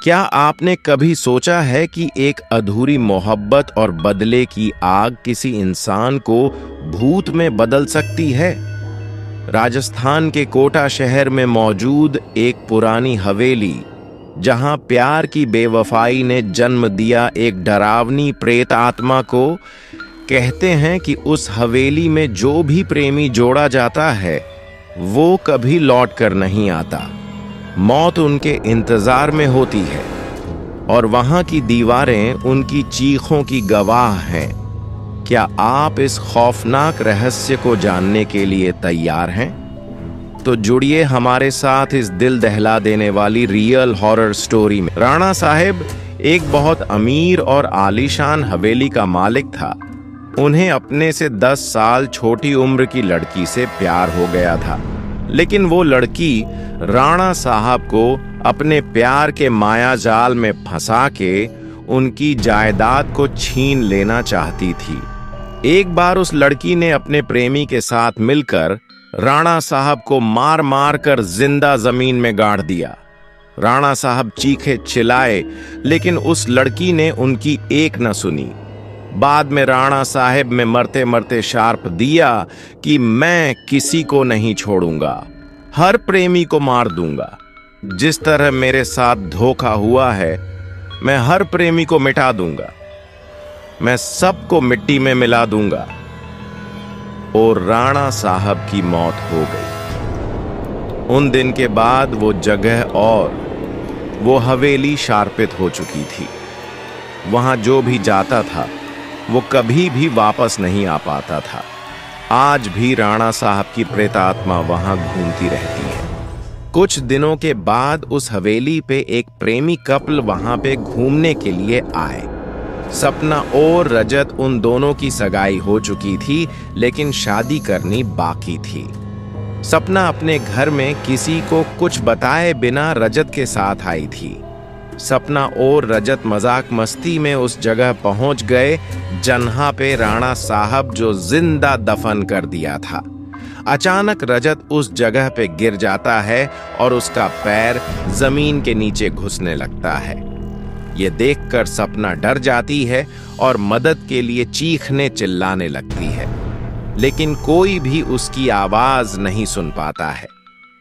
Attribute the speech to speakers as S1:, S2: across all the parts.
S1: क्या आपने कभी सोचा है कि एक अधूरी मोहब्बत और बदले की आग किसी इंसान को भूत में बदल सकती है? राजस्थान के कोटा शहर में मौजूद एक पुरानी हवेली, जहां प्यार की बेवफाई ने जन्म दिया एक डरावनी प्रेत आत्मा को, कहते हैं कि उस हवेली में जो भी प्रेमी जोड़ा जाता है वो कभी लौट कर नहीं आता। मौत उनके इंतजार में होती है और वहां की दीवारें उनकी चीखों की गवाह हैं। क्या आप इस खौफनाक रहस्य को जानने के लिए तैयार हैं? तो जुड़िए हमारे साथ इस दिल दहला देने वाली रियल हॉरर स्टोरी में। राणा साहब एक बहुत अमीर और आलीशान हवेली का मालिक था। उन्हें अपने से 10 साल छोटी उम्र की लड़की से प्यार हो गया था, लेकिन वो लड़की राणा साहब को अपने प्यार के माया जाल में फंसा के उनकी जायदाद को छीन लेना चाहती थी। एक बार उस लड़की ने अपने प्रेमी के साथ मिलकर राणा साहब को मार मार कर जिंदा जमीन में गाड़ दिया। राणा साहब चीखे चिल्लाए, लेकिन उस लड़की ने उनकी एक न सुनी। बाद में राणा साहब में मरते मरते शार्प दिया कि मैं किसी को नहीं छोड़ूंगा, हर प्रेमी को मार दूंगा। जिस तरह मेरे साथ धोखा हुआ है, मैं हर प्रेमी को मिटा दूंगा, मैं सबको मिट्टी में मिला दूंगा। और राणा साहब की मौत हो गई। उन दिन के बाद वो जगह और वो हवेली शार्पित हो चुकी थी। वहां जो भी जाता था वो कभी भी वापस नहीं आ पाता था। आज भी राणा साहब की प्रेतात्मा वहां घूमती रहती है। कुछ दिनों के बाद उस हवेली पे एक प्रेमी कपल वहां पे घूमने के लिए आए। सपना और रजत, उन दोनों की सगाई हो चुकी थी, लेकिन शादी करनी बाकी थी। सपना अपने घर में किसी को कुछ बताए बिना रजत के साथ आई थी। सपना और रजत मजाक मस्ती में उस जगह पहुंच गए जहां पे राणा साहब जो जिंदा दफन कर दिया था। अचानक रजत उस जगह पे गिर जाता है और उसका पैर जमीन के नीचे घुसने लगता है। ये देखकर सपना डर जाती है और मदद के लिए चीखने चिल्लाने लगती है, लेकिन कोई भी उसकी आवाज नहीं सुन पाता है।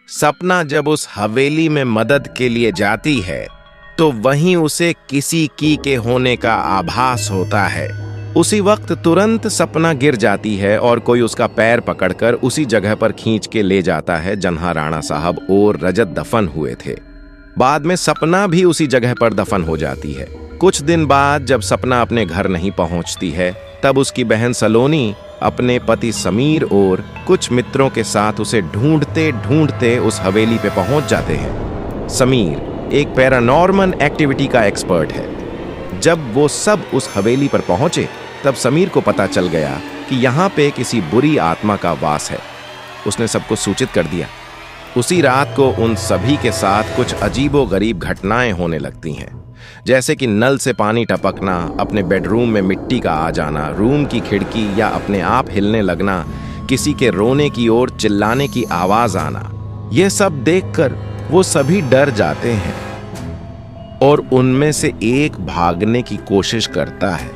S1: सपना जब उस हवेली में मदद के लिए जाती है तो वहीं उसे किसी की के होने का आभास होता है। उसी वक्त तुरंत सपना गिर जाती है और कोई उसका पैर पकड़कर उसी जगह पर खींच के ले जाता है जहां राणा साहब और रजत दफन हुए थे। बाद में सपना भी उसी जगह पर दफन हो जाती है। कुछ दिन बाद जब सपना अपने घर नहीं पहुंचती है, तब उसकी बहन सलोनी अपने पति समीर और कुछ मित्रों के साथ उसे ढूंढते ढूंढते उस हवेली पे पहुंच जाते हैं। समीर एक पैरानॉर्मल एक्टिविटी का एक्सपर्ट है। जब वो सब उस हवेली पर पहुंचे, तब समीर को पता चल गया कि यहाँ पे किसी बुरी आत्मा का वास है। उसने सबको सूचित कर दिया। उसी रात को उन सभी के साथ कुछ अजीबोगरीब घटनाएं होने लगती हैं, जैसे कि नल से पानी टपकना, अपने बेडरूम में मिट्टी का आ जाना, रूम की खिड़की या अपने आप हिलने लगना, किसी के रोने की ओर चिल्लाने की आवाज आना। यह सब देखकर वो सभी डर जाते हैं और उनमें से एक भागने की कोशिश करता है,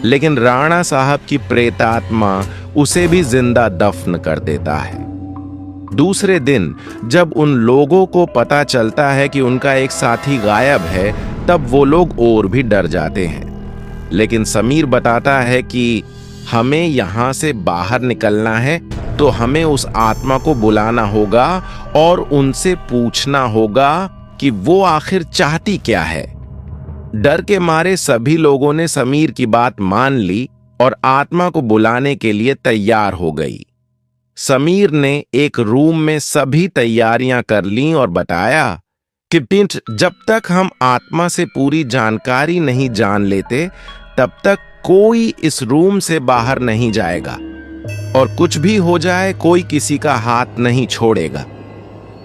S1: लेकिन राणा साहब की प्रेतात्मा उसे भी जिंदा दफन कर देता है। दूसरे दिन जब उन लोगों को पता चलता है कि उनका एक साथी गायब है, तब वो लोग और भी डर जाते हैं। लेकिन समीर बताता है कि हमें यहां से बाहर निकलना है तो हमें उस आत्मा को बुलाना होगा और उनसे पूछना होगा कि वो आखिर चाहती क्या है। डर के मारे सभी लोगों ने समीर की बात मान ली और आत्मा को बुलाने के लिए तैयार हो गई। समीर ने एक रूम में सभी तैयारियां कर लीं और बताया कि जब तक हम आत्मा से पूरी जानकारी नहीं जान लेते, तब तक कोई इस रूम से बाहर नहीं जाएगा और कुछ भी हो जाए कोई किसी का हाथ नहीं छोड़ेगा।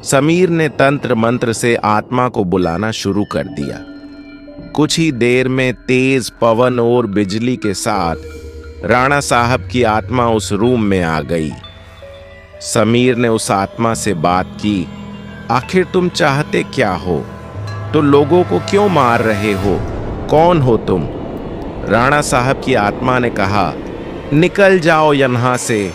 S1: समीर ने तंत्र मंत्र से आत्मा को बुलाना शुरू कर दिया। कुछ ही देर में तेज पवन और बिजली के साथ राणा साहब की आत्मा उस रूम में आ गई। समीर ने उस आत्मा से बात की, आखिर तुम चाहते क्या हो? तो लोगों को क्यों मार रहे हो? कौन हो तुम? राणा साहब की आत्मा ने कहा, निकल जाओ यहाँ से,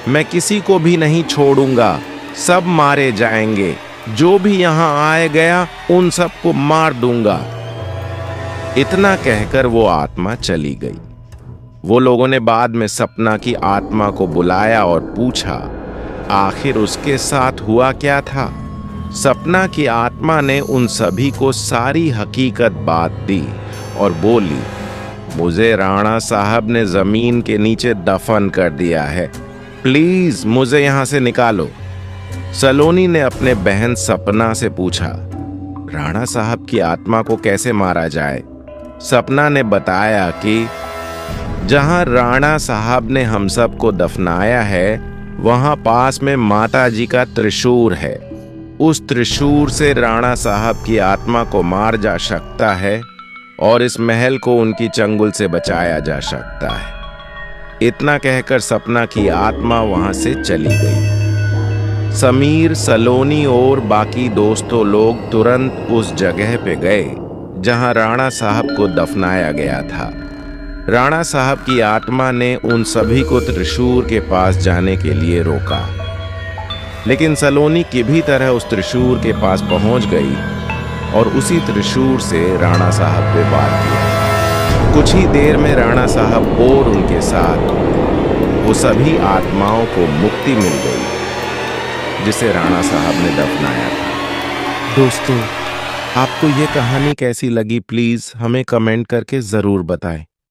S1: मैं किसी को भी नहीं छोड़ूंगा, सब मारे जाएंगे, जो भी यहाँ आए गया उन सबको मार दूंगा। इतना कहकर वो आत्मा चली गई। वो लोगों ने बाद में सपना की आत्मा को बुलाया और पूछा, आखिर उसके साथ हुआ क्या था? सपना की आत्मा ने उन सभी को सारी हकीकत बात दी और बोली, मुझे राणा साहब ने जमीन के नीचे दफन कर दिया है, प्लीज मुझे यहां से निकालो। सलोनी ने अपने बहन सपना से पूछा, राणा साहब की आत्मा को कैसे मारा जाए? सपना ने बताया कि जहां राणा साहब ने हम सबको दफनाया है, वहां पास में माता जी का त्रिशूल है। उस त्रिशूल से राणा साहब की आत्मा को मार जा सकता है और इस महल को उनकी चंगुल से बचाया जा सकता है। इतना कहकर सपना की आत्मा वहां से चली गई। समीर, सलोनी और बाकी दोस्तों लोग तुरंत उस जगह पे गए जहां राणा साहब को दफनाया गया था। राणा साहब की आत्मा ने उन सभी को त्रिशूल के पास जाने के लिए रोका, लेकिन सलोनी की भी तरह उस त्रिशूल के पास पहुंच गई और उसी त्रिशूल से राणा साहब पे वार किया। कुछ ही देर में राणा साहब और उनके साथ वो सभी आत्माओं को मुक्ति मिल गई जिसे राणा साहब ने दफनाया था। दोस्तों, आपको ये कहानी कैसी लगी प्लीज हमें कमेंट करके जरूर बताएं।